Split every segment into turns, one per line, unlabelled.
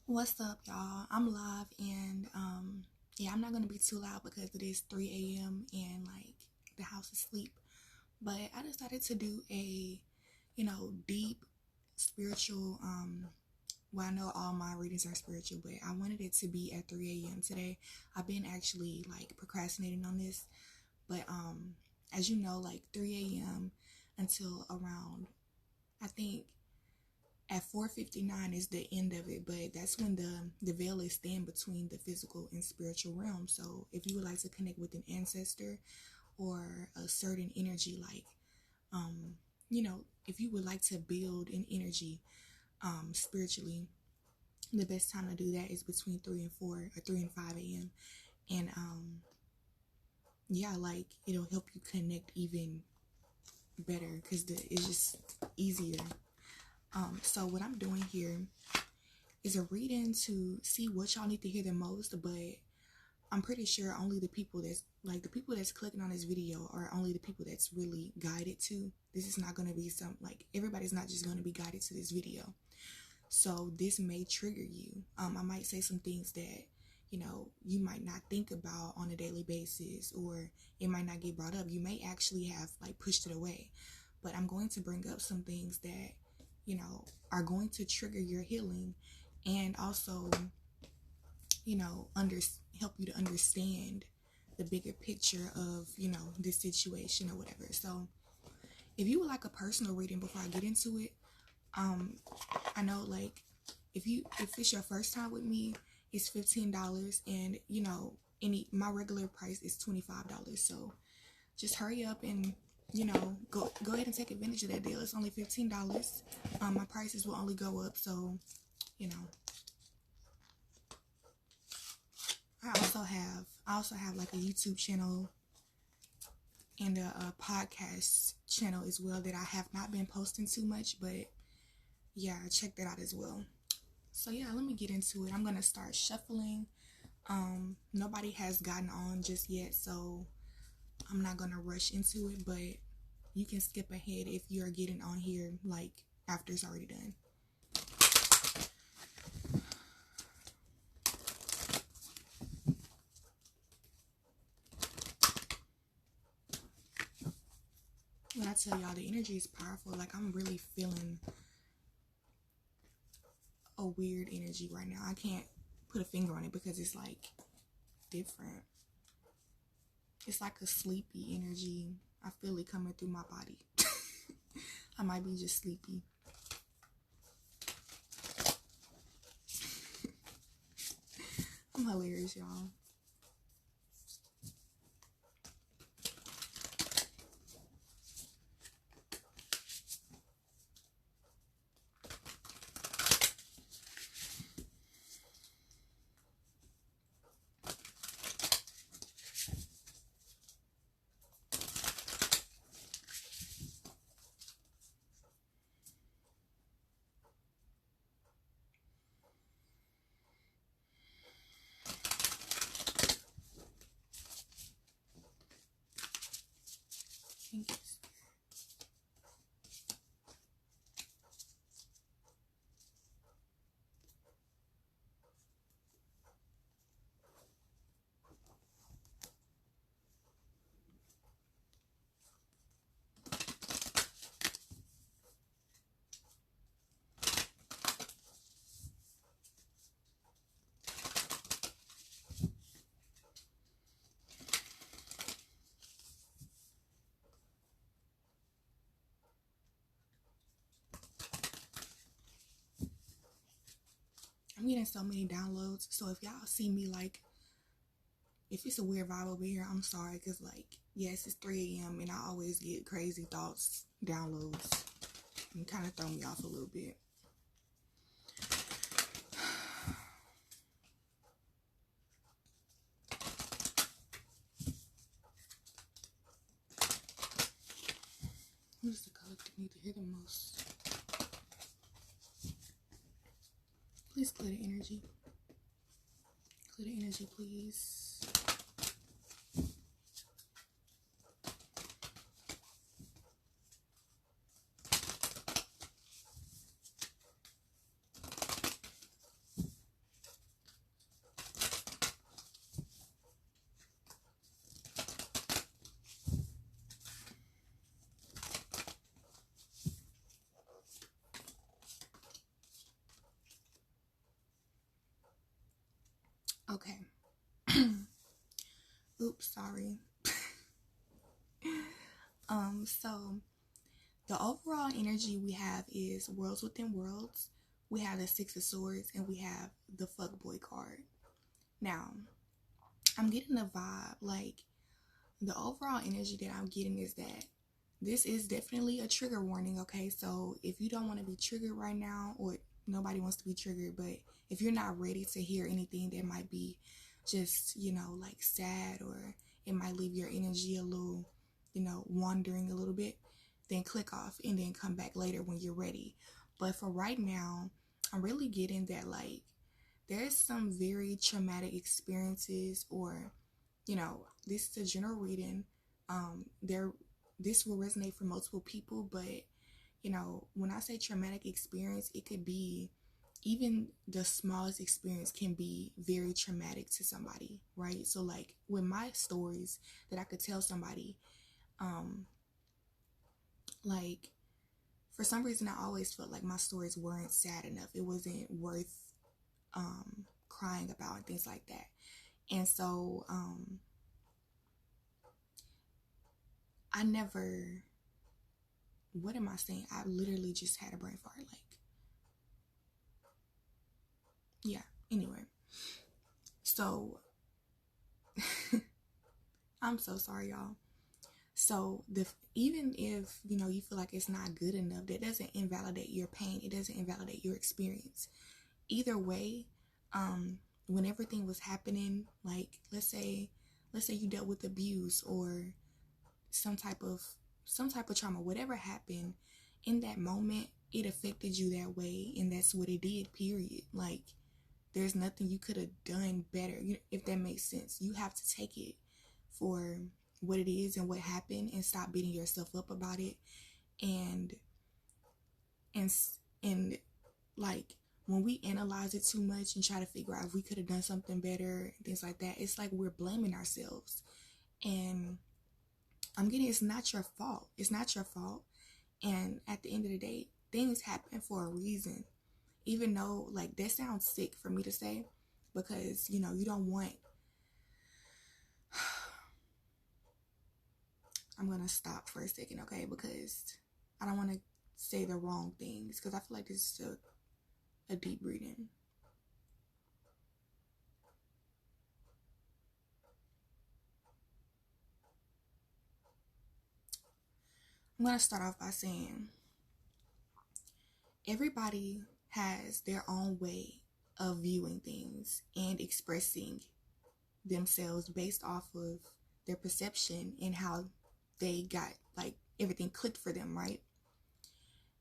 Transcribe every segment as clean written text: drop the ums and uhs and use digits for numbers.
What's up, y'all? I'm live and yeah, I'm not gonna be too loud because it is 3 a.m. and like the house is asleep. But I decided to do a, deep spiritual well, I know all my readings are spiritual, but I wanted it to be at 3 a.m. today. I've been actually like procrastinating on this, but as you know, like 3 a.m. until around I think at 4:59 is the end of it, but that's when the veil is thin between the physical and spiritual realm. So if you would like to connect with an ancestor or a certain energy, like if you would like to build an energy spiritually, the best time to do that is between 3 and 4 or 3 and 5 a.m. And yeah, like it'll help you connect even better because it's just easier. So what I'm doing here is a reading to see what y'all need to hear the most, but I'm pretty sure only the people that's clicking on this video are only the people that's really guided to. This is not going to be everybody's not just going to be guided to this video. So this may trigger you. I might say some things that, you might not think about on a daily basis, or it might not get brought up. You may actually have pushed it away, but I'm going to bring up some things that, are going to trigger your healing and also, help you to understand the bigger picture of, this situation or whatever. So if you would like a personal reading before I get into it, I know if it's your first time with me, it's $15, and my regular price is $25. So just hurry up and go ahead and take advantage of that deal. It's only $15. My prices will only go up, so I also have like a YouTube channel and a podcast channel as well that I have not been posting too much, but yeah, check that out as well. So yeah, let me get into it. I'm gonna start shuffling. Nobody has gotten on just yet, so I'm not gonna rush into it, but you can skip ahead if you're getting on here after it's already done. When I tell y'all the energy is powerful, I'm really feeling a weird energy right now. I can't put a finger on it because it's different. It's like a sleepy energy. I feel it coming through my body. I might be just sleepy. I'm hilarious, y'all. Thank you. I'm getting so many downloads, so if y'all see me if it's a weird vibe over here, I'm sorry, because yes, it's 3 a.m. and I always get crazy thoughts, downloads, and kind of throw me off a little bit. What is the collective need to hear the most? Please clear the energy. Clear the energy, please. Okay. Oops, sorry. So the overall energy we have is worlds within worlds. We have the Six of Swords and we have the fuckboy card. Now, I'm getting a vibe, like the overall energy that I'm getting is that this is definitely a trigger warning, okay? So if you don't want to be triggered right now, or nobody wants to be triggered, but if you're not ready to hear anything that might be just, like sad, or it might leave your energy a little, wandering a little bit, then click off and then come back later when you're ready. But for right now, I'm really getting that, like, there's some very traumatic experiences, or, this is a general reading. This will resonate for multiple people, but, when I say traumatic experience, it could be even the smallest experience can be very traumatic to somebody, right? So like with my stories that I could tell somebody, like for some reason I always felt like my stories weren't sad enough. It wasn't worth crying about and things like that. And so I never, what am I saying? I literally just had a brain fart, like, yeah, anyway. So I'm so sorry, y'all. So even if you feel like it's not good enough, that doesn't invalidate your pain. It doesn't invalidate your experience. Either way, when everything was happening, like let's say you dealt with abuse or some type of trauma, whatever happened in that moment, it affected you that way, and that's what it did. Period. Like there's nothing you could have done better. If that makes sense, you have to take it for what it is and what happened, and stop beating yourself up about it. And like when we analyze it too much and try to figure out if we could have done something better, things like that, it's like we're blaming ourselves. And I'm getting, it's not your fault. It's not your fault. And at the end of the day, things happen for a reason. Even though, like, that sounds sick for me to say, because you don't want, I'm gonna stop for a second, okay? Because I don't want to say the wrong things, because I feel like this is a deep reading. I'm gonna start off by saying everybody has their own way of viewing things and expressing themselves based off of their perception and how they got, like, everything clicked for them, right?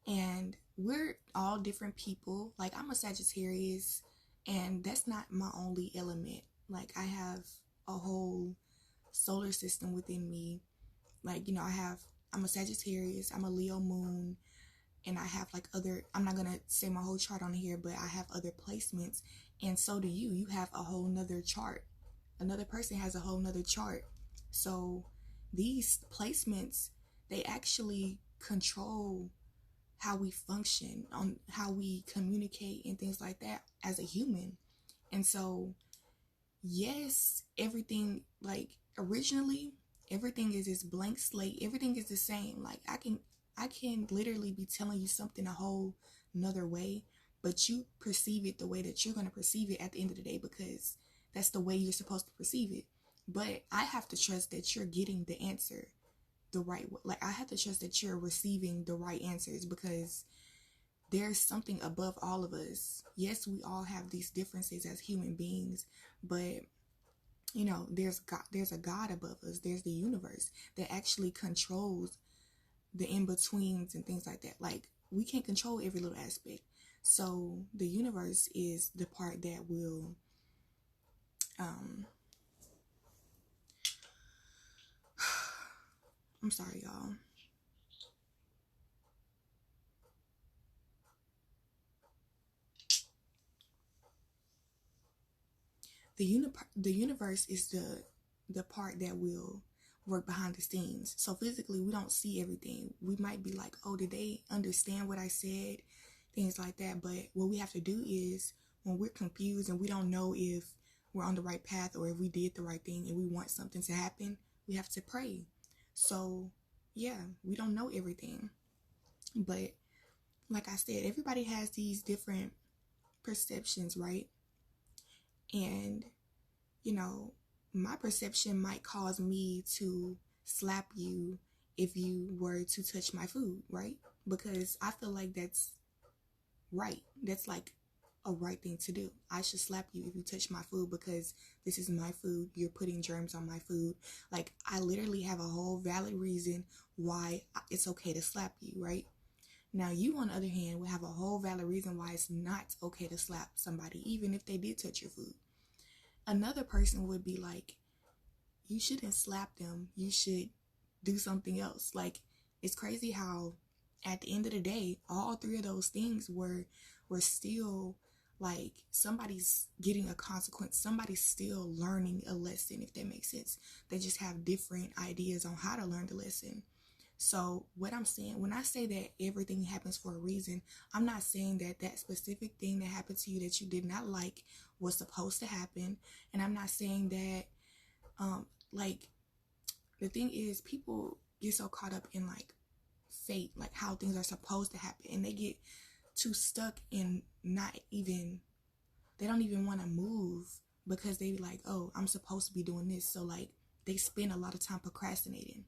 And we're all different people. Like, I'm a Sagittarius, and that's not my only element. Like, I have a whole solar system within me. Like, I'm a Sagittarius, I'm a Leo moon, and I have like other, I'm not gonna say my whole chart on here, but I have other placements, and so do you. You have a whole nother chart. Another person has a whole nother chart. So these placements, they actually control how we function, on how we communicate and things like that as a human. And so yes, everything, like, originally everything is this blank slate. Everything is the same. Like I can literally be telling you something a whole nother way, but you perceive it the way that you're going to perceive it at the end of the day, because that's the way you're supposed to perceive it. But I have to trust that you're getting the answer the right way. Like I have to trust that you're receiving the right answers, because there's something above all of us. Yes, we all have these differences as human beings, but there's God, there's a God above us. There's the universe that actually controls the in-betweens and things like that. Like, we can't control every little aspect. So the universe is the part that will I'm sorry, y'all. The universe is the part that will work behind the scenes. So physically, we don't see everything. We might be like, oh, did they understand what I said? Things like that. But what we have to do is, when we're confused and we don't know if we're on the right path, or if we did the right thing and we want something to happen, we have to pray. So yeah, we don't know everything, but like I said, everybody has these different perceptions, right? And you know, my perception might cause me to slap you if you were to touch my food, right? Because I feel like that's right. That's like a right thing to do. I should slap you if you touch my food because this is my food. You're putting germs on my food. Like, I literally have a whole valid reason why it's okay to slap you, right? Now, you, on the other hand, will have a whole valid reason why it's not okay to slap somebody, even if they did touch your food. Another person would be like, you shouldn't slap them. You should do something else. Like, it's crazy how at the end of the day, all three of those things were still like somebody's getting a consequence. Somebody's still learning a lesson, if that makes sense. They just have different ideas on how to learn the lesson. So what I'm saying, when I say that everything happens for a reason, I'm not saying that that specific thing that happened to you that you did not like was supposed to happen. And I'm not saying that, like, the thing is, people get so caught up in like fate, like how things are supposed to happen, and they get too stuck in they don't even want to move because they be like, oh, I'm supposed to be doing this. So like they spend a lot of time procrastinating,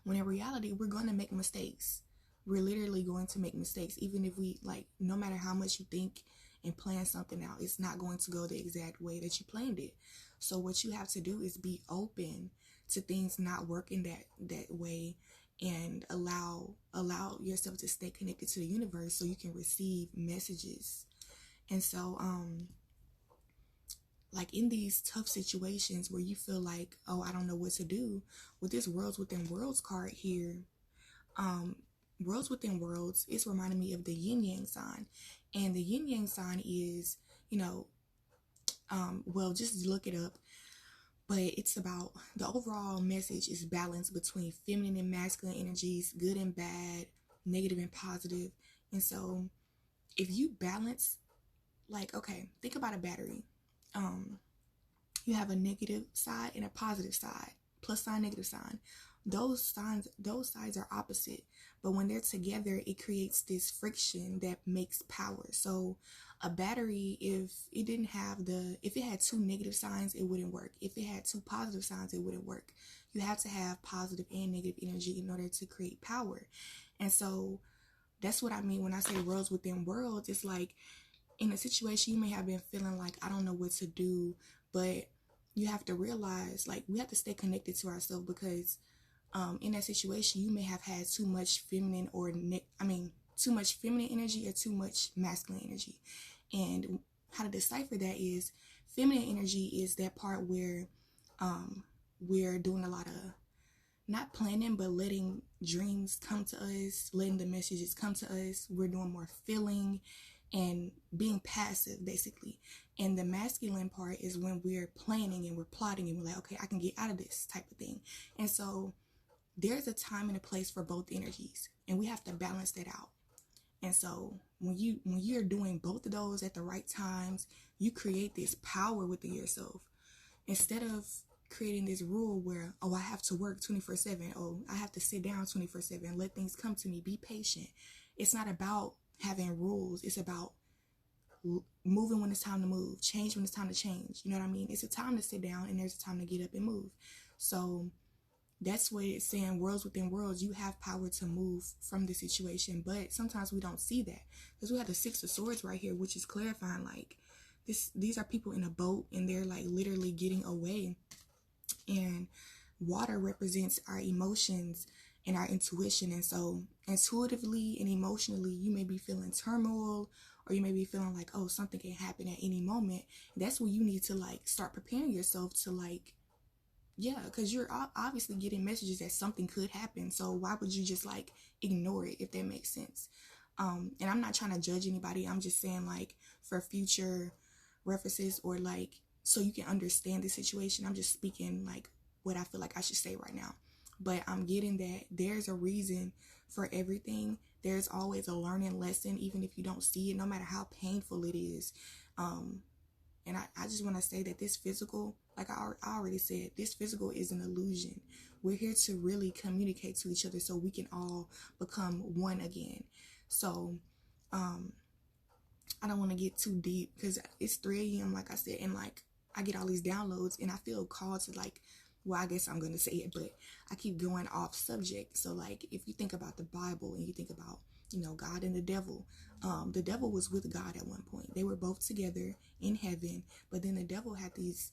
when in reality, we're going to make mistakes. We're literally going to make mistakes. Even if we, like, no matter how much you think and plan something out, it's not going to go the exact way that you planned it. So what you have to do is be open to things not working that way, and allow yourself to stay connected to the universe so you can receive messages. And so like in these tough situations where you feel like, oh, I don't know what to do, with this worlds within worlds card here, worlds within worlds, it's reminding me of the yin yang sign. And the yin yang sign is, you know, well, just look it up, but it's about, the overall message is balance between feminine and masculine energies, good and bad, negative and positive. And so if you balance, like, okay, think about a battery. You have a negative side and a positive side, plus sign, negative sign. Those sides are opposite, but when they're together, it creates this friction that makes power. So a battery, if it had two negative signs, it wouldn't work. If it had two positive signs, it wouldn't work. You have to have positive and negative energy in order to create power. And so that's what I mean when I say worlds within worlds. It's like, in a situation, you may have been feeling like, I don't know what to do, but you have to realize, like, we have to stay connected to ourselves, because in that situation, you may have had too much feminine too much feminine energy or too much masculine energy. And how to decipher that is, feminine energy is that part where we're doing a lot of not planning, but letting dreams come to us, letting the messages come to us. We're doing more feeling and being passive, basically. And the masculine part is when we're planning and we're plotting and we're like, okay, I can get out of this type of thing. And so there's a time and a place for both energies, and we have to balance that out. And so when you're doing both of those at the right times, you create this power within yourself. Instead of creating this rule where, oh, I have to work 24/7, oh, I have to sit down 24/7, let things come to me, be patient. It's not about having rules. It's about moving when it's time to move, change when it's time to change. You know what I mean? It's a time to sit down and there's a time to get up and move. So that's what it's saying, worlds within worlds. You have power to move from the situation, but sometimes we don't see that, because we have the Six of Swords right here, which is clarifying, like, these are people in a boat and they're like literally getting away. And water represents our emotions and our intuition. And so intuitively and emotionally, you may be feeling turmoil, or you may be feeling like, oh, something can happen at any moment. That's where you need to like start preparing yourself to, like, yeah, because you're obviously getting messages that something could happen. So why would you just like ignore it, if that makes sense? And I'm not trying to judge anybody. I'm just saying, like, for future references, or like so you can understand the situation, I'm just speaking like what I feel like I should say right now. But I'm getting that there's a reason for everything. There's always a learning lesson, even if you don't see it, no matter how painful it is. And I just want to say that this physical, like I already said, this physical is an illusion. We're here to really communicate to each other so we can all become one again. So I don't want to get too deep because it's 3 a.m. like I said, and like I get all these downloads and I feel called to like, well, I guess I'm going to say it, but I keep going off subject. So like if you think about the Bible and you think about, you know, God and the devil was with God at one point. They were both together in heaven, but then the devil had these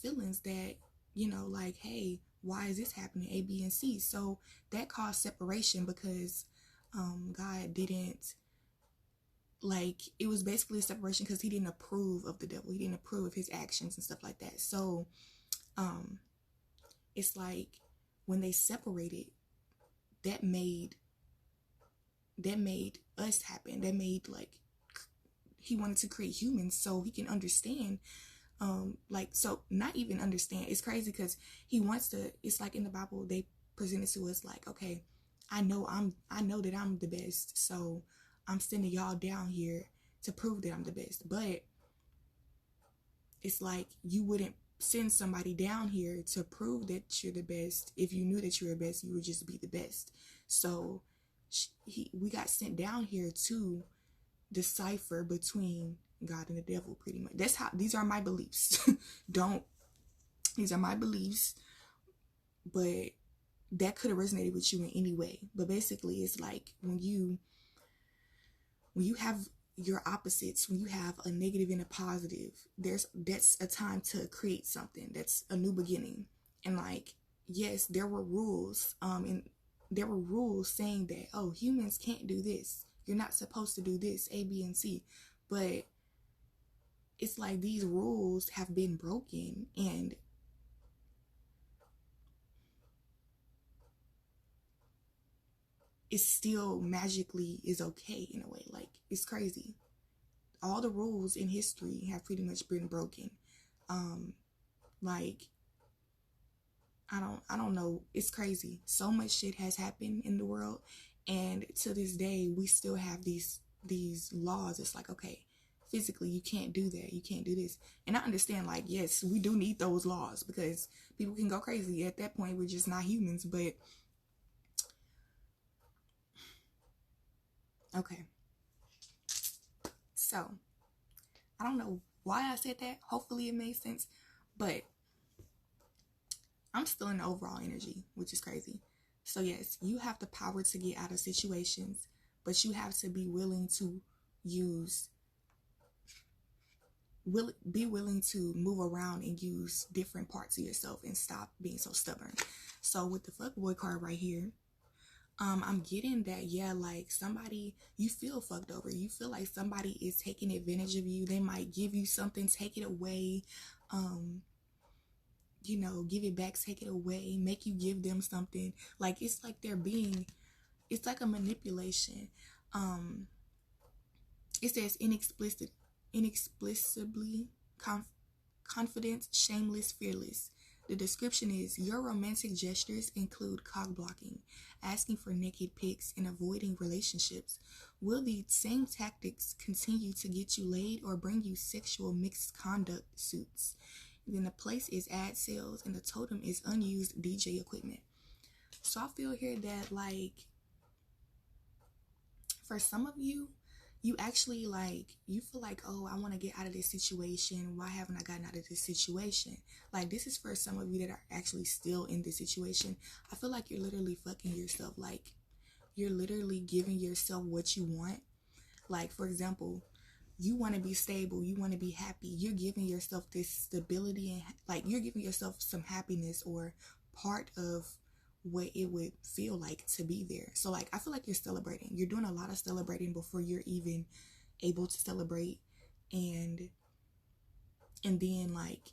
feelings that, you know, like, hey, why is this happening? A, B, and C. So that caused separation because God didn't, like, it was basically a separation because he didn't approve of the devil. He didn't approve of his actions and stuff like that. So it's like when they separated, that made us happen. That made, like, he wanted to create humans so he can understand, like, so not even understand. It's crazy because he wants to, it's like in the Bible, they present it to us like, okay, I know that I'm the best, so I'm sending y'all down here to prove that I'm the best. But it's like you wouldn't send somebody down here to prove that you're the best. If you knew that you were the best, you would just be the best. So we got sent down here to decipher between God and the devil, pretty much. That's how, these are my beliefs. These are my beliefs, but that could have resonated with you in any way. But basically it's like when you have your opposites, when you have a negative and a positive, that's a time to create something. That's a new beginning. And like, yes, there were rules, and there were rules saying that, oh, humans can't do this. You're not supposed to do this, A, B, and C. But it's like these rules have been broken, and it still magically is okay in a way. Like, it's crazy. All the rules in history have pretty much been broken. Like, I don't know. It's crazy. So much shit has happened in the world, and to this day we still have these laws. It's like, okay, physically you can't do that, you can't do this. And I understand, like, yes, we do need those laws because people can go crazy. At that point, we're just not humans. But okay, so I don't know why I said that. Hopefully it made sense, but I'm still in the overall energy, which is crazy. So yes, you have the power to get out of situations, but you have to be willing to be willing to move around and use different parts of yourself and stop being so stubborn. So with the fuckboy card right here, I'm getting that, yeah, like somebody, you feel fucked over. You feel like somebody is taking advantage of you. They might give you something, take it away, you know, give it back, take it away, make you give them something. Like, it's like it's like a manipulation. It says inexplicably confident, shameless, fearless. The description is, your romantic gestures include cock blocking, asking for naked pics, and avoiding relationships. Will the same tactics continue to get you laid or bring you sexual misconduct suits? And then the place is ad sales, and the totem is unused DJ equipment. So I feel here that, like, for some of you, you actually, like, you feel like, oh, I want to get out of this situation. Why haven't I gotten out of this situation? Like, this is for some of you that are actually still in this situation. I feel like you're literally fucking yourself. Like, you're literally giving yourself what you want. Like, for example, you want to be stable, you want to be happy. You're giving yourself this stability, and like, you're giving yourself some happiness or part of what it would feel like to be there. So like, I feel like you're celebrating. You're doing a lot of celebrating before you're even able to celebrate. And then, like,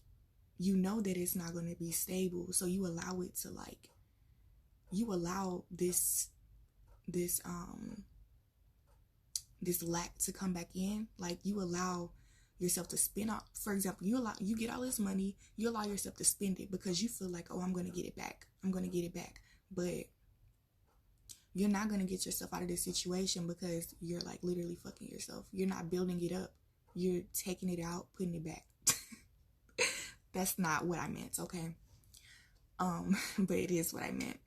you know that it's not going to be stable, so you allow it to, like, you allow this lack to come back in. Like, you allow yourself to spend out. For example, you get all this money, you allow yourself to spend it because you feel like, oh, I'm going to get it back. But you're not going to get yourself out of this situation because you're, like, literally fucking yourself. You're not building it up. You're taking it out, putting it back. That's not what I meant, okay? But it is what I meant.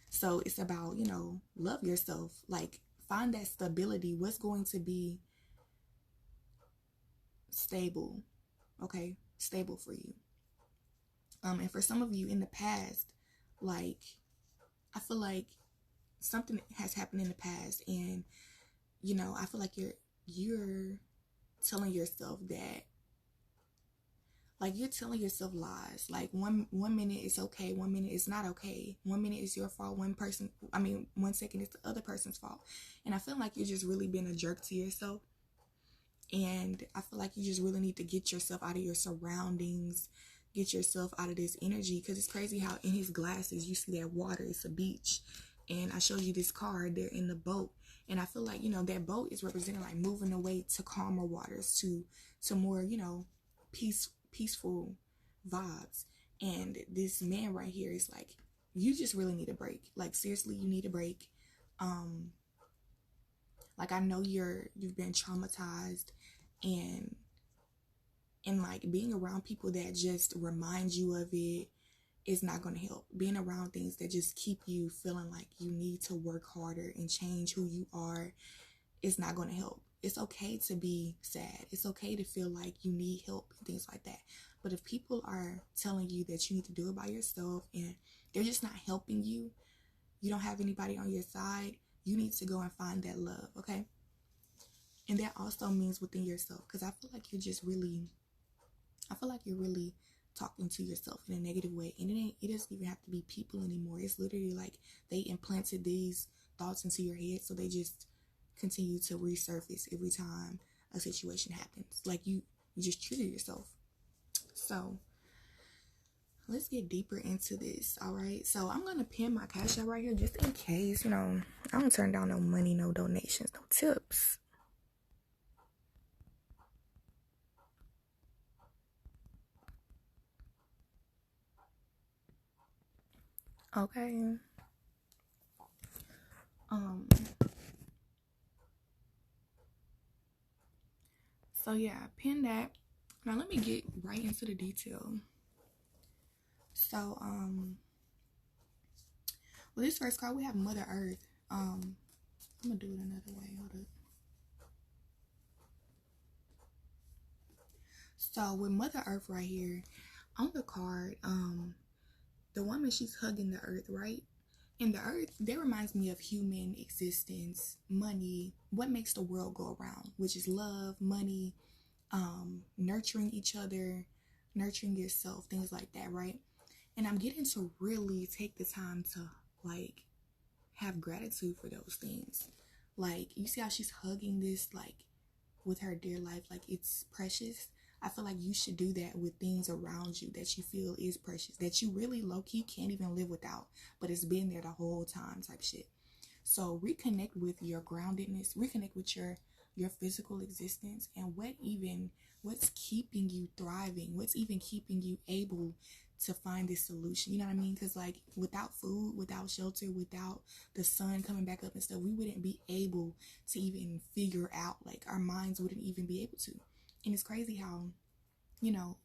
So it's about, love yourself. Like, find that stability. What's going to be stable, okay? Stable for you. And for some of you in the past, like, I feel like something has happened in the past, and I feel like you're telling yourself that, like, you're telling yourself lies. Like, one minute it's okay, 1 minute it's not okay. 1 minute it's your fault, 1 second it's the other person's fault. And I feel like you're just really being a jerk to yourself. And I feel like you just really need to get yourself out of your surroundings, get yourself out of this energy. Because it's crazy how in his glasses you see that water, it's a beach. And I showed you this card, they're in the boat. And I feel like, that boat is representing like moving away to calmer waters, to more, peaceful vibes. And this man right here is like, you just really need a break. Like, seriously, you need a break. Like, I know you've been traumatized, and like being around people that just remind you of it is not going to help. Being around things that just keep you feeling like you need to work harder and change who you are is not going to help. It's okay to be sad. It's okay to feel like you need help and things like that. But if people are telling you that you need to do it by yourself and they're just not helping you, you don't have anybody on your side, you need to go and find that love, okay? And that also means within yourself, because I feel like you're really talking to yourself in a negative way. And it doesn't even have to be people anymore. It's literally like they implanted these thoughts into your head, so they just continue to resurface every time a situation happens. Like you just trigger yourself. So let's get deeper into this. All right, so I'm gonna pin my Cash App right here just in case. I don't turn down no money, no donations, no tips. Okay. So yeah, pin that. Now let me get right into the detail. So well, this first card we have Mother Earth. I'm gonna do it another way. Hold up. So with Mother Earth right here on the card, the woman, she's hugging the earth, right? And the earth, that reminds me of human existence, money, what makes the world go around, which is love, money, nurturing each other, nurturing yourself, things like that, right? And I'm getting to really take the time to like have gratitude for those things. Like, you see how she's hugging this, like, with her dear life, like it's precious. I feel like you should do that with things around you that you feel is precious, that you really low-key can't even live without, but it's been there the whole time type shit. So reconnect with your groundedness, reconnect with your physical existence, and what's keeping you thriving, what's even keeping you able to find this solution. You know what I mean? Because like without food, without shelter, without the sun coming back up and stuff, we wouldn't be able to even figure out, like our minds wouldn't even be able to. And it's crazy how,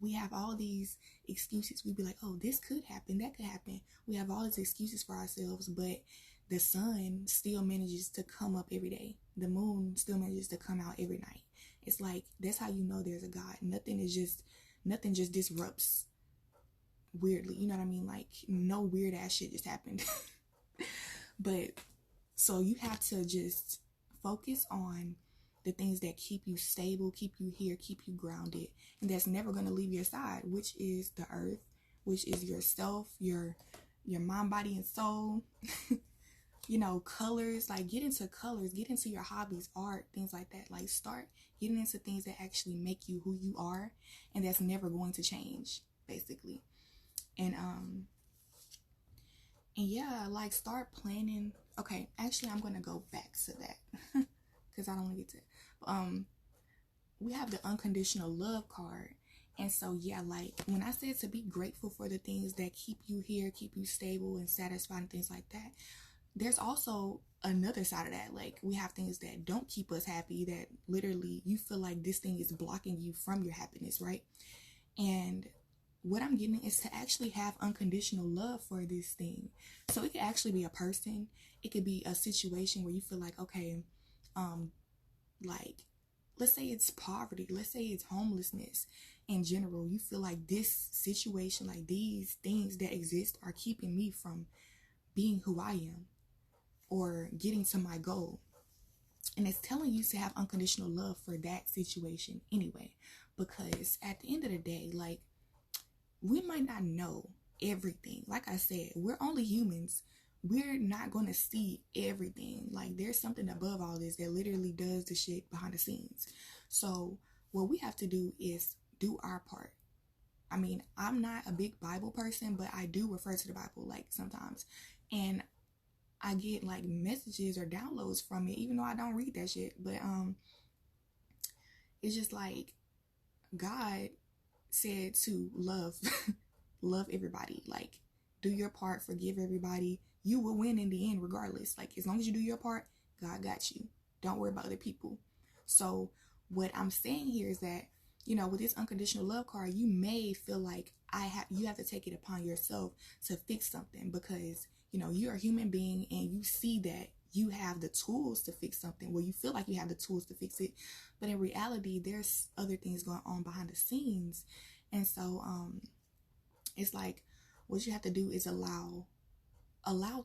we have all these excuses. We'd be like, oh, this could happen, that could happen. We have all these excuses for ourselves, but the sun still manages to come up every day. The moon still manages to come out every night. It's like, that's how you know there's a God. Nothing just disrupts weirdly. You know what I mean? Like, no weird ass shit just happened. But so you have to just focus on the things that keep you stable, keep you here, keep you grounded, and that's never going to leave your side, which is the earth, which is yourself, your mind, body, and soul. Colors, like get into colors, get into your hobbies, art, things like that. Like start getting into things that actually make you who you are, and that's never going to change, basically. And yeah, like start planning. Okay, actually I'm gonna go back to that because I don't want to get to it. We have the unconditional love card. And so yeah, like when I said to be grateful for the things that keep you here, keep you stable and satisfied and things like that, there's also another side of that. Like we have things that don't keep us happy, that literally you feel like this thing is blocking you from your happiness, right? And what I'm getting is to actually have unconditional love for this thing. So it could actually be a person. It could be a situation where you feel like, okay, like, let's say it's poverty. Let's say it's homelessness in general. You feel like this situation, like these things that exist are keeping me from being who I am or getting to my goal. And it's telling you to have unconditional love for that situation anyway. Because at the end of the day, like, we might not know everything. Like I said, we're only humans. We're not going to see everything. Like, there's something above all this that literally does the shit behind the scenes. So what we have to do is do our part. I mean, I'm not a big Bible person, but I do refer to the Bible, like, sometimes. And I get, like, messages or downloads from it, even though I don't read that shit. But it's just like, God said to love love everybody. Like, do your part, forgive everybody. You will win in the end regardless. Like, as long as you do your part, God got you. Don't worry about other people. So what I'm saying here is that, you know, with this unconditional love card, you may feel like you have to take it upon yourself to fix something, because, you know, you're a human being and you see that you have the tools to fix something. Well, you feel like you have the tools to fix it, but in reality, there's other things going on behind the scenes. And so it's like, what you have to do is allow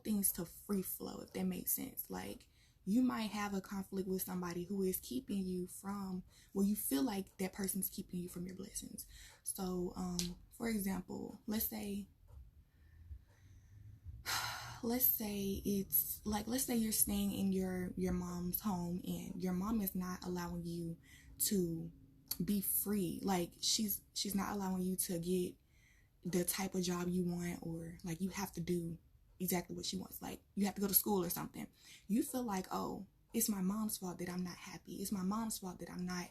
things to free flow, if that makes sense. Like, you might have a conflict with somebody who is keeping you from, well, you feel like that person's keeping you from your blessings. So for example, let's say it's like, let's say you're staying in your mom's home and your mom is not allowing you to be free. Like, she's not allowing you to get the type of job you want, or like, you have to do exactly what she wants. Like, you have to go to school or something. You feel like, oh, it's my mom's fault that I'm not happy. It's my mom's fault that I'm not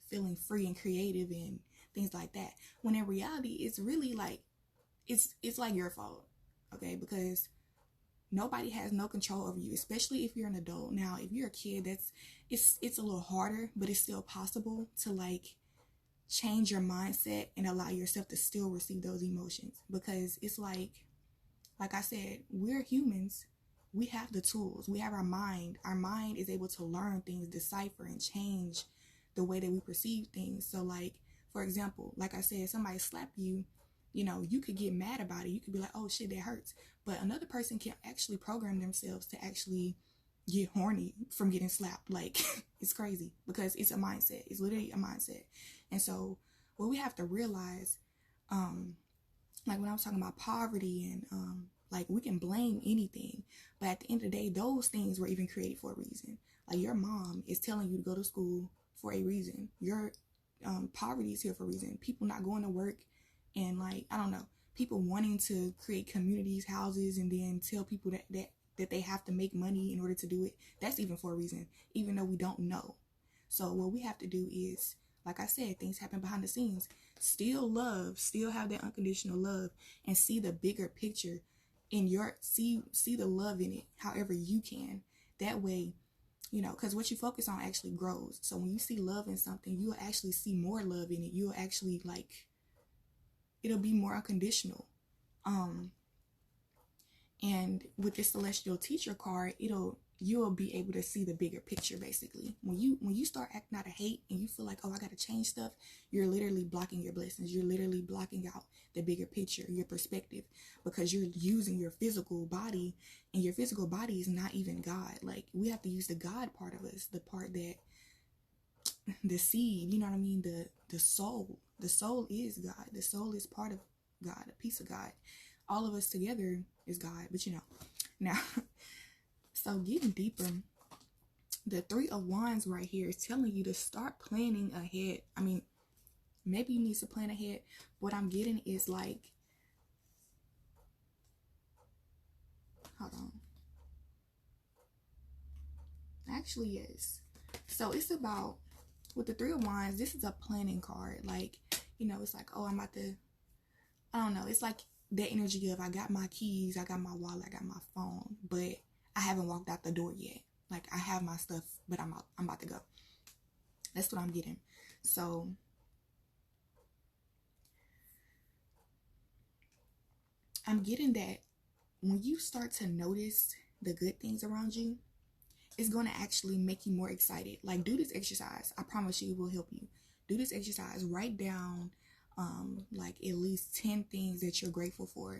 feeling free and creative and things like that. When in reality, it's really like, it's like your fault. Okay, because nobody has no control over you, especially if you're an adult. Now, if you're a kid, it's a little harder, but it's still possible to, like, change your mindset and allow yourself to still receive those emotions. Because it's like I said, we're humans. We have the tools. We have our mind. Our mind is able to learn things, decipher, and change the way that we perceive things. So, like, for example, like I said, somebody slap you, you know, you could get mad about it. You could be like, oh shit, that hurts. But another person can actually program themselves to actually get horny from getting slapped. Like, it's crazy, because it's a mindset. It's literally a mindset. And so what we have to realize, like when I was talking about poverty and like, we can blame anything, but at the end of the day, those things were even created for a reason. Like, your mom is telling you to go to school for a reason. Your poverty is here for a reason. People not going to work, and, like, I don't know, people wanting to create communities, houses, and then tell people that they have to make money in order to do it. That's even for a reason, even though we don't know. So what we have to do is, like I said, things happen behind the scenes. Still love, still have that unconditional love, and see the bigger picture in see the love in it however you can. That way, you know, because what you focus on actually grows. So when you see love in something, you'll actually see more love in it. You'll actually, like, it'll be more unconditional. And with this celestial teacher card, you'll be able to see the bigger picture. Basically, when you start acting out of hate and you feel like, oh, I gotta change stuff, you're literally blocking your blessings. You're literally blocking out the bigger picture, your perspective, because you're using your physical body, and your physical body is not even God. Like, we have to use the God part of us, the part that, the seed, you know what I mean, the soul. The soul is God. The soul is part of God, a piece of God. All of us together is God. But, you know, now, so getting deeper, the 3 of Wands right here is telling you to start planning ahead. I mean, maybe you need to plan ahead. What I'm getting is, like, hold on. Actually, yes. So it's about, with the 3 of Wands, this is a planning card. Like, you know, it's like, oh, I'm about to, I don't know. It's like that energy of, I got my keys, I got my wallet, I got my phone, but I haven't walked out the door yet. Like, I have my stuff, but I'm about to go. That's what I'm getting. So I'm getting that when you start to notice the good things around you, it's going to actually make you more excited. Like, do this exercise. I promise you it will help you. Do this exercise. Write down like at least 10 things that you're grateful for.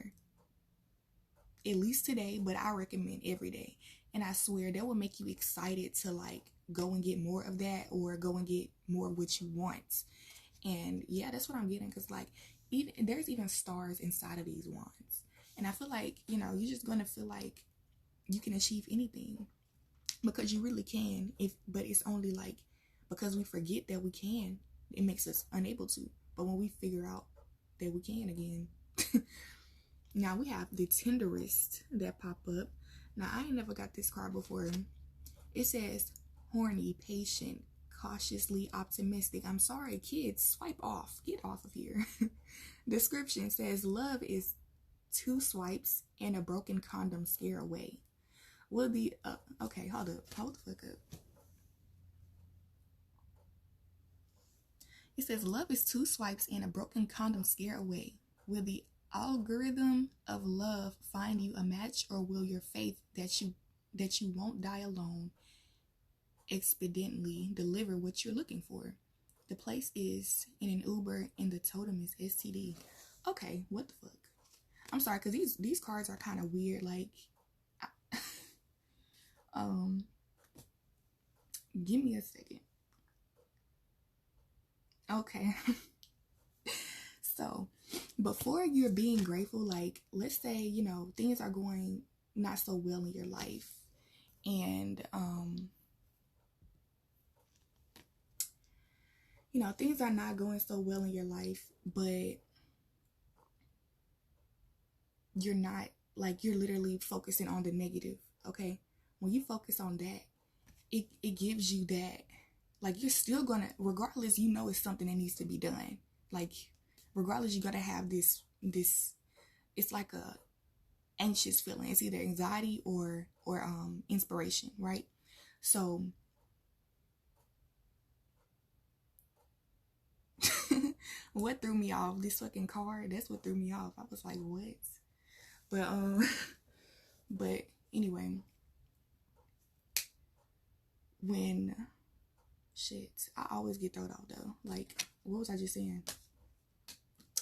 At least today, but I recommend every day. And I swear that will make you excited to like go and get more of that, or go and get more of what you want. And yeah, that's what I'm getting, because like there's even stars inside of these wands. And I feel like, you know, you're just going to feel like you can achieve anything, because you really can. But it's only like because we forget that we can, it makes us unable to. But when we figure out that we can again. Now we have the tenderest that pop up. Now I ain't never got this card before. It says horny, patient, cautiously optimistic. I'm sorry, kids, swipe off. Get off of here. Description says love is 2 swipes and a broken condom scare away. Will the okay, hold up. Hold the fuck up. It says love is 2 swipes and a broken condom scare away. Will the algorithm of love find you a match, or will your faith that you won't die alone expediently deliver what you're looking for? The place is in an Uber and the totem is STD. Okay, what the fuck? I'm sorry, because these cards are kind of weird. Like, give me a second. Okay. So before you're being grateful, like, let's say, you know, things are going not so well in your life, and you know, things are not going so well in your life, but you're not, like, you're literally focusing on the negative. Okay, when you focus on that, it gives you that, like, you're still gonna, regardless, you know, it's something that needs to be done. Like, regardless, you gotta have this, it's like a anxious feeling. It's either anxiety or inspiration, right? So what threw me off, this fucking card, that's what threw me off. I was like, what? But but anyway, when shit, I always get thrown off though. Like, what was I just saying?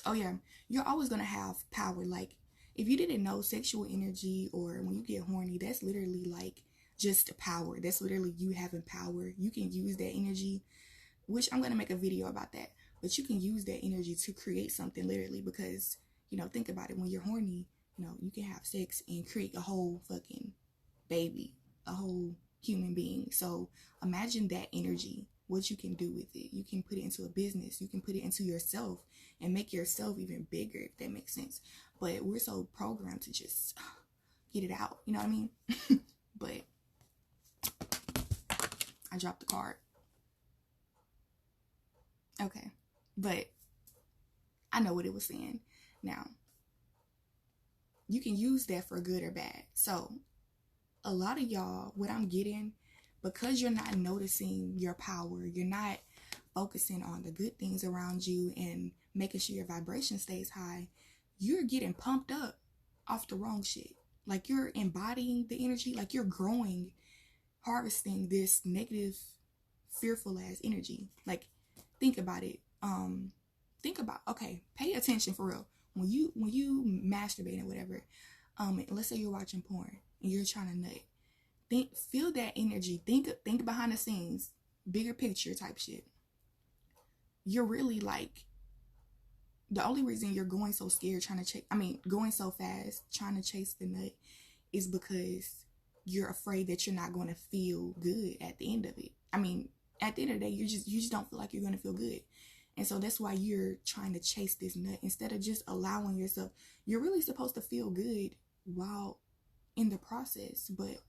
Oh yeah, you're always gonna have power. Like, if you didn't know, sexual energy, or when you get horny, that's literally like just power. That's literally you having power. You can use that energy, which I'm gonna make a video about that. But you can use that energy to create something, literally, because, you know, think about it. When you're horny, you know, you can have sex and create a whole fucking baby, a whole human being. So imagine that energy, what you can do with it. You can put it into a business. You can put it into yourself and make yourself even bigger, if that makes sense. But we're so programmed to just get it out, you know what I mean? But I dropped the card. Okay, but I know what it was saying. Now, you can use that for good or bad. So a lot of y'all, what I'm getting, because you're not noticing your power, you're not focusing on the good things around you and making sure your vibration stays high, you're getting pumped up off the wrong shit. Like, you're embodying the energy, like you're growing, harvesting this negative, fearful ass energy. Like, think about it. Okay, pay attention for real. When you masturbate or whatever, let's say you're watching porn and you're trying to nut, feel that energy. Think behind the scenes, bigger picture type shit. You're really like, the only reason you're going so scared going so fast trying to chase the nut is because you're afraid that you're not going to feel good at the end of it. I mean, at the end of the day, you just don't feel like you're going to feel good. And so that's why you're trying to chase this nut instead of just allowing yourself. You're really supposed to feel good while in the process, but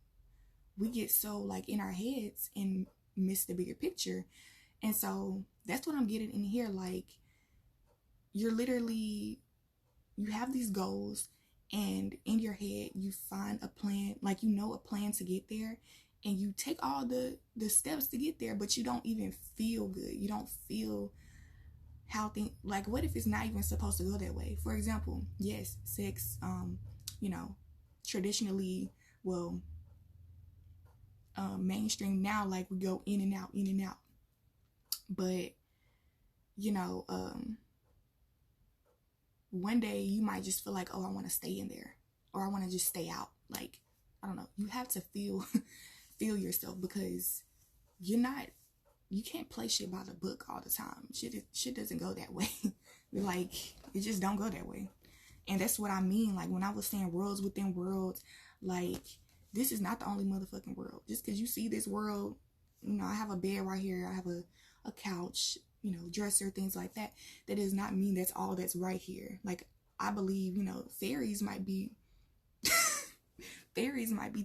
we get so like in our heads and miss the bigger picture. And so that's what I'm getting in here. Like, you're literally, you have these goals, and in your head you find a plan, like, you know, a plan to get there, and you take all the steps to get there, but you don't even feel good. You don't feel how things, like, what if it's not even supposed to go that way? For example, yes, sex, you know, traditionally, well, mainstream now, like, we go in and out, in and out. But, you know, one day you might just feel like, oh, I want to stay in there, or I want to just stay out. Like, I don't know. You have to feel yourself, because you can't play shit by the book all the time. Shit doesn't go that way. Like, it just don't go that way. And that's what I mean. Like, when I was saying worlds within worlds, like, this is not the only motherfucking world. Just because you see this world, you know, I have a bed right here, I have a couch, you know, dresser, things like that. That does not mean that's all that's right here. Like, I believe, you know, fairies might be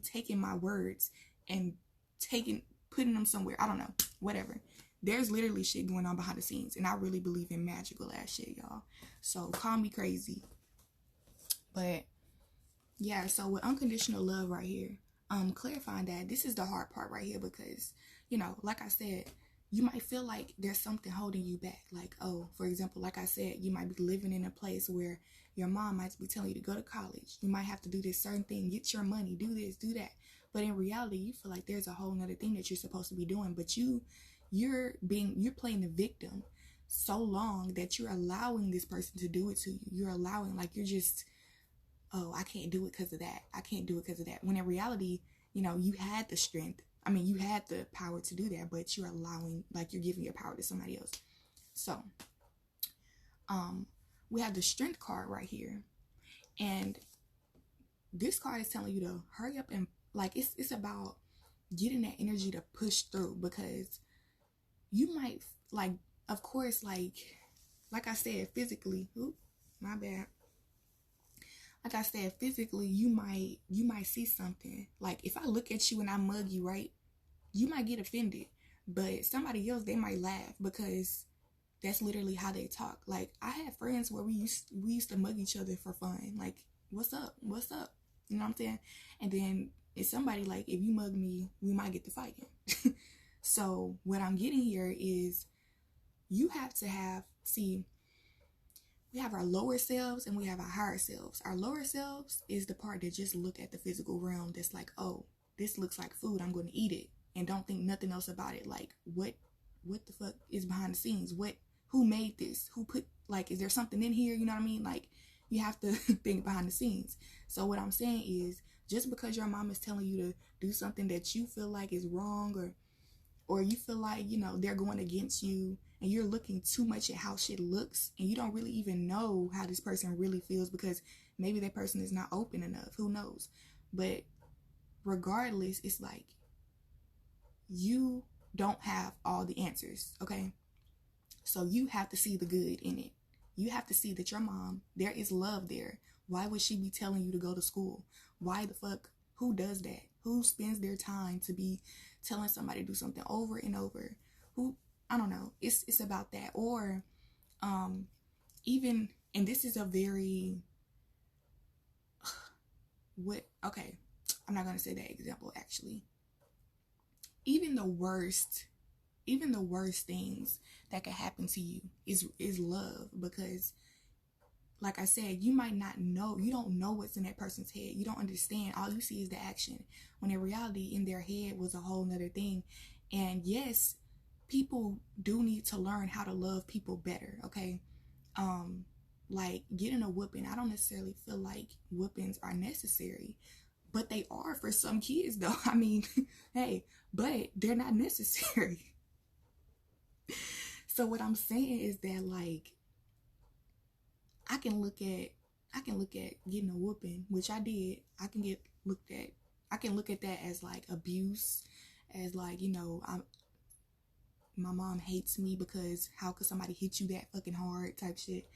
taking my words and putting them somewhere. I don't know, whatever. There's literally shit going on behind the scenes, and I really believe in magical ass shit, y'all. So call me crazy. But yeah, so with unconditional love right here, clarifying that this is the hard part right here, because, you know, like I said, you might feel like there's something holding you back. Like, oh, for example, like I said, you might be living in a place where your mom might be telling you to go to college. You might have to do this certain thing, get your money, do this, do that. But in reality, you feel like there's a whole nother thing that you're supposed to be doing. But you're playing the victim so long that you're allowing this person to do it to you. You're allowing, like, you're just, oh, I can't do it because of that. I can't do it because of that. When in reality, you know, you had the strength. I mean, you had the power to do that, but you're allowing, like, you're giving your power to somebody else. So, we have the strength card right here. And this card is telling you to hurry up and, like, it's about getting that energy to push through, because you might, like, of course, like I said, physically, my bad. Like I said, physically, you might see something. Like, if I look at you and I mug you, right, you might get offended. But somebody else, they might laugh, because that's literally how they talk. Like, I had friends where we used to mug each other for fun. Like, what's up? What's up? You know what I'm saying? And then if somebody, like, if you mug me, we might get to fighting. So what I'm getting here is, you have to see, we have our lower selves and we have our higher selves. Our lower selves is the part that just look at the physical realm, that's like, oh, this looks like food, I'm going to eat it, and don't think nothing else about it. Like, what the fuck is behind the scenes? Who made this? Who put, like, is there something in here? You know what I mean? Like, you have to think behind the scenes. So what I'm saying is, just because your mom is telling you to do something that you feel like is wrong, or you feel like, you know, they're going against you, and you're looking too much at how shit looks, and you don't really even know how this person really feels, because maybe that person is not open enough. Who knows? But regardless, it's like, you don't have all the answers, okay? So you have to see the good in it. You have to see that your mom, there is love there. Why would she be telling you to go to school? Why the fuck? Who does that? Who spends their time to be telling somebody to do something over and over? Who, I don't know. It's about that. Or even, and this is a very, okay, I'm not going to say that example, actually. Even the worst things that could happen to you is love, because, like I said, you might not know, you don't know what's in that person's head. You don't understand. All you see is the action, when in reality, in their head was a whole nother thing. And yes, people do need to learn how to love people better, okay? Like, getting a whooping, I don't necessarily feel like whoopings are necessary, but they are for some kids, though. I mean, hey, but they're not necessary. So what I'm saying is that, like, I can look at getting a whooping, which I did. I can look at that as, like, abuse, as, like, you know, my mom hates me because how could somebody hit you that fucking hard type shit.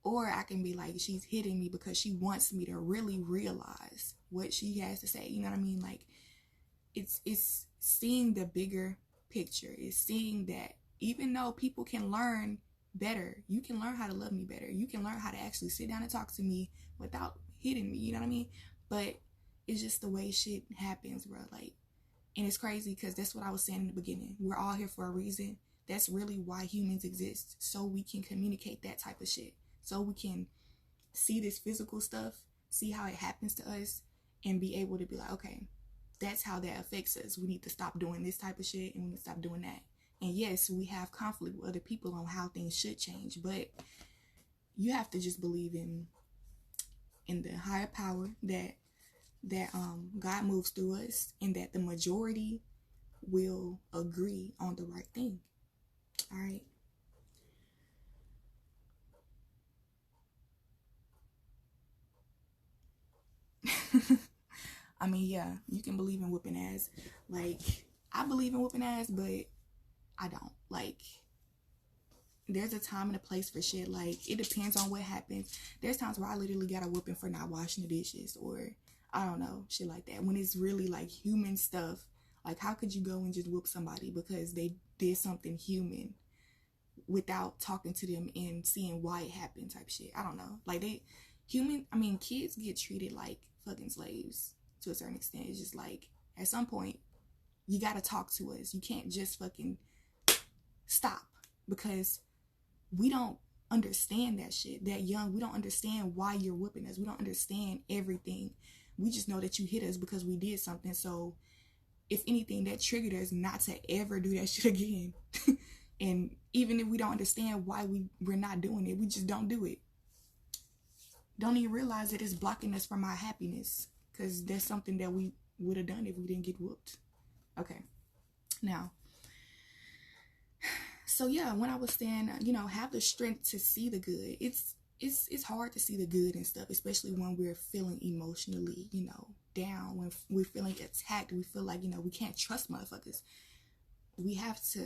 Or I can be like, she's hitting me because she wants me to really realize what she has to say. You know what I mean? Like, it's seeing the bigger picture. It's seeing that even though people can learn better, you can learn how to love me better. You can learn how to actually sit down and talk to me without hitting me. You know what I mean? But it's just the way shit happens, bro. Like, and it's crazy because that's what I was saying in the beginning. We're all here for a reason. That's really why humans exist, so we can communicate that type of shit, so we can see this physical stuff, see how it happens to us, and be able to be like, okay, that's how that affects us. We need to stop doing this type of shit, and we need to stop doing that. And yes, we have conflict with other people on how things should change, but you have to just believe in the higher power, that God moves through us, and that the majority will agree on the right thing. All right. I mean, yeah, you can believe in whooping ass. Like, I believe in whooping ass, but I don't. Like, there's a time and a place for shit. Like, it depends on what happens. There's times where I literally got a whooping for not washing the dishes, or I don't know, shit like that. When it's really like human stuff, like, how could you go and just whoop somebody because they did something human without talking to them and seeing why it happened type shit? I don't know. Like, kids get treated like fucking slaves to a certain extent. It's just like, at some point, you gotta talk to us. You can't just fucking stop, because we don't understand that shit that young. We don't understand why you're whooping us. We don't understand everything. We just know that you hit us because we did something. So if anything, that triggered us not to ever do that shit again. And even if we don't understand why we're not doing it, we just don't do it. Don't even realize that it's blocking us from our happiness, because that's something that we would have done if we didn't get whooped. Okay. Now, so yeah, when I was saying, have the strength to see the good. It's hard to see the good and stuff, especially when we're feeling emotionally, down, when we're feeling attacked. We feel like, we can't trust motherfuckers. We have to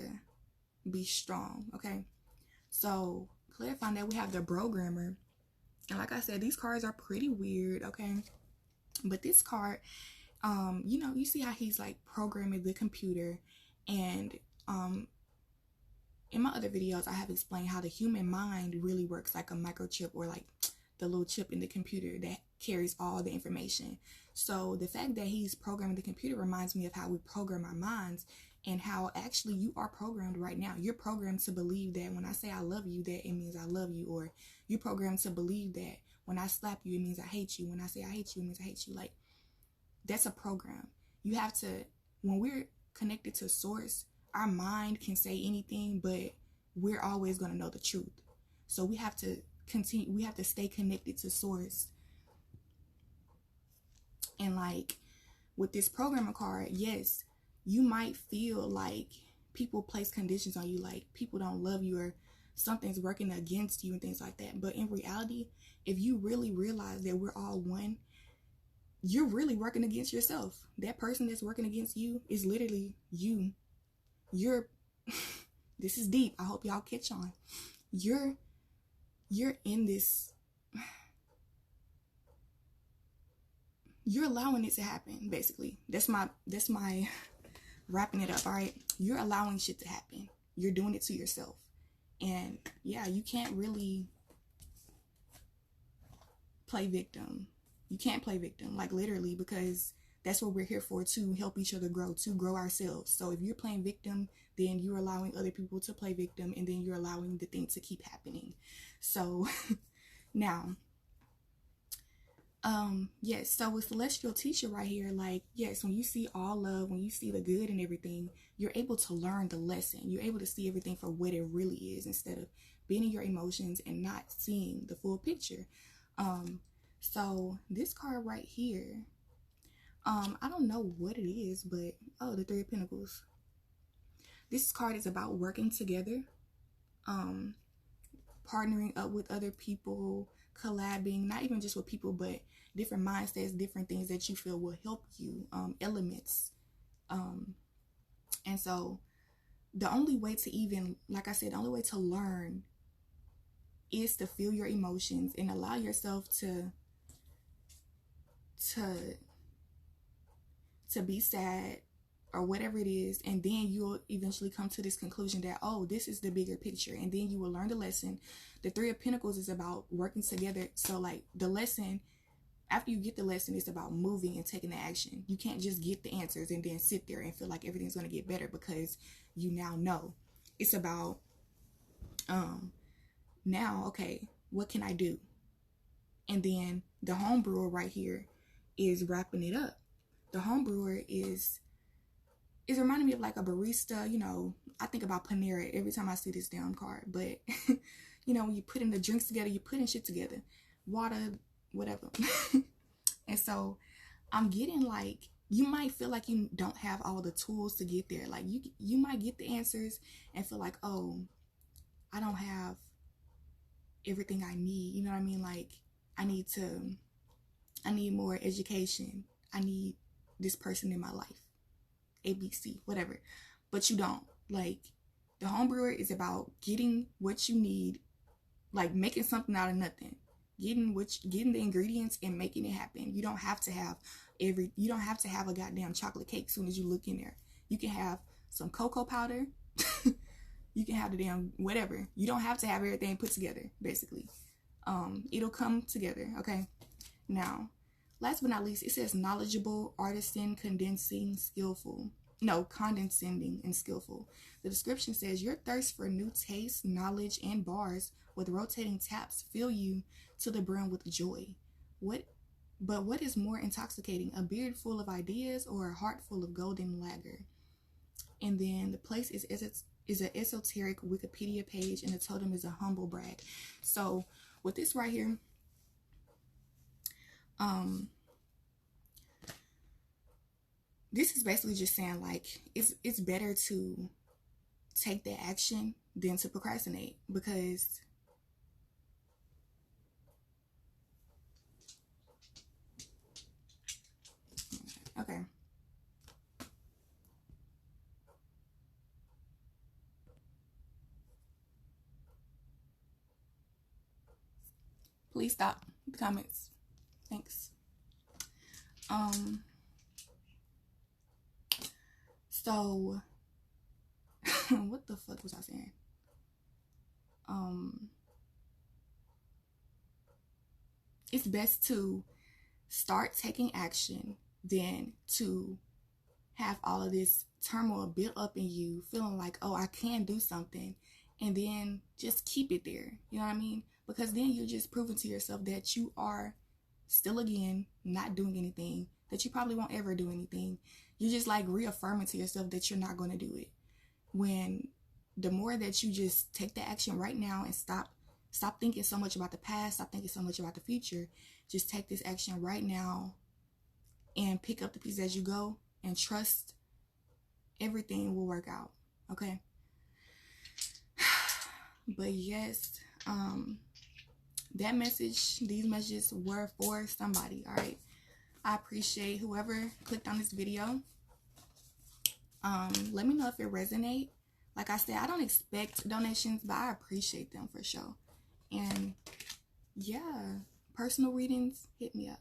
be strong, okay? So, clarifying that, we have the programmer. And like I said, these cards are pretty weird, okay? But this card, you see how he's like programming the computer. And in my other videos, I have explained how the human mind really works like a microchip, or like the little chip in the computer that carries all the information. So the fact that he's programming the computer reminds me of how we program our minds, and how actually you are programmed right now. You're programmed to believe that when I say I love you, that it means I love you. Or you're programmed to believe that when I slap you, it means I hate you. When I say I hate you, it means I hate you. Like, that's a program. You have to, when we're connected to source, our mind can say anything, but we're always going to know the truth. So we have to stay connected to source. And like with this programmer card, yes, you might feel like people place conditions on you, like people don't love you, or something's working against you and things like that. But in reality, if you really realize that we're all one, you're really working against yourself. That person that's working against you is literally you. This is deep. I hope y'all catch on. You're in this. You're allowing it to happen, basically. That's my wrapping it up, all right? You're allowing shit to happen. You're doing it to yourself. And yeah, you can't really play victim. You can't play victim, like literally, because that's what we're here for, to help each other grow, to grow ourselves. So if you're playing victim, then you're allowing other people to play victim, and then you're allowing the thing to keep happening. So now, yes, so with Celestial Teacher right here, like, yes, when you see all love, when you see the good and everything, you're able to learn the lesson. You're able to see everything for what it really is, instead of being in your emotions and not seeing the full picture. So this card right here, I don't know what it is, but the Three of Pentacles. This card is about working together, partnering up with other people, collabing, not even just with people, but different mindsets, different things that you feel will help you, elements. And so the only way to even, like I said, the only way to learn is to feel your emotions and allow yourself to be sad or whatever it is, and then you'll eventually come to this conclusion that, oh, this is the bigger picture, and then you will learn the lesson. The Three of Pentacles is about working together. So like the lesson, after you get the lesson, it's about moving and taking the action. You can't just get the answers and then sit there and feel like everything's going to get better because you now know. It's about now, okay, what can I do? And then the home brewer right here is wrapping it up. The home brewer is reminding me of like a barista. You know, I think about Panera every time I see this damn card. But you know, when you putting the drinks together, you putting shit together, water, whatever. And so I'm getting like, you might feel like you don't have all the tools to get there. Like you might get the answers and feel like, oh, I don't have everything I need. You know what I mean? Like I need more education. I need this person in my life. ABC, whatever. But you don't. Like the home brewer is about getting what you need, like making something out of nothing. Getting the ingredients and making it happen. You don't have to have a goddamn chocolate cake as soon as you look in there. You can have some cocoa powder. You can have the damn whatever. You don't have to have everything put together, basically. It'll come together, okay? Now, last but not least, it says knowledgeable, artisan, condescending, and skillful. The description says your thirst for new tastes, knowledge, and bars with rotating taps fill you to the brim with joy. But what is more intoxicating, a beard full of ideas or a heart full of golden lager? And then the place is an esoteric Wikipedia page, and the totem is a humble brag. So with this right here, this is basically just saying like it's better to take the action than to procrastinate, because okay. Please stop the comments. Thanks. So what the fuck was I saying? It's best to start taking action than to have all of this turmoil built up in you, feeling like, oh, I can do something, and then just keep it there. You know what I mean? Because then you're just proving to yourself that you are still, again, not doing anything, that you probably won't ever do anything. You're just like reaffirming to yourself that you're not going to do it. When the more that you just take the action right now and stop thinking so much about the past, stop thinking so much about the future, just take this action right now and pick up the pieces as you go and trust everything will work out. Okay? But yes, these messages were for somebody. All right, I appreciate whoever clicked on this video. Let me know if it resonates. Like I said, I don't expect donations, but I appreciate them for sure. And yeah, personal readings, hit me up.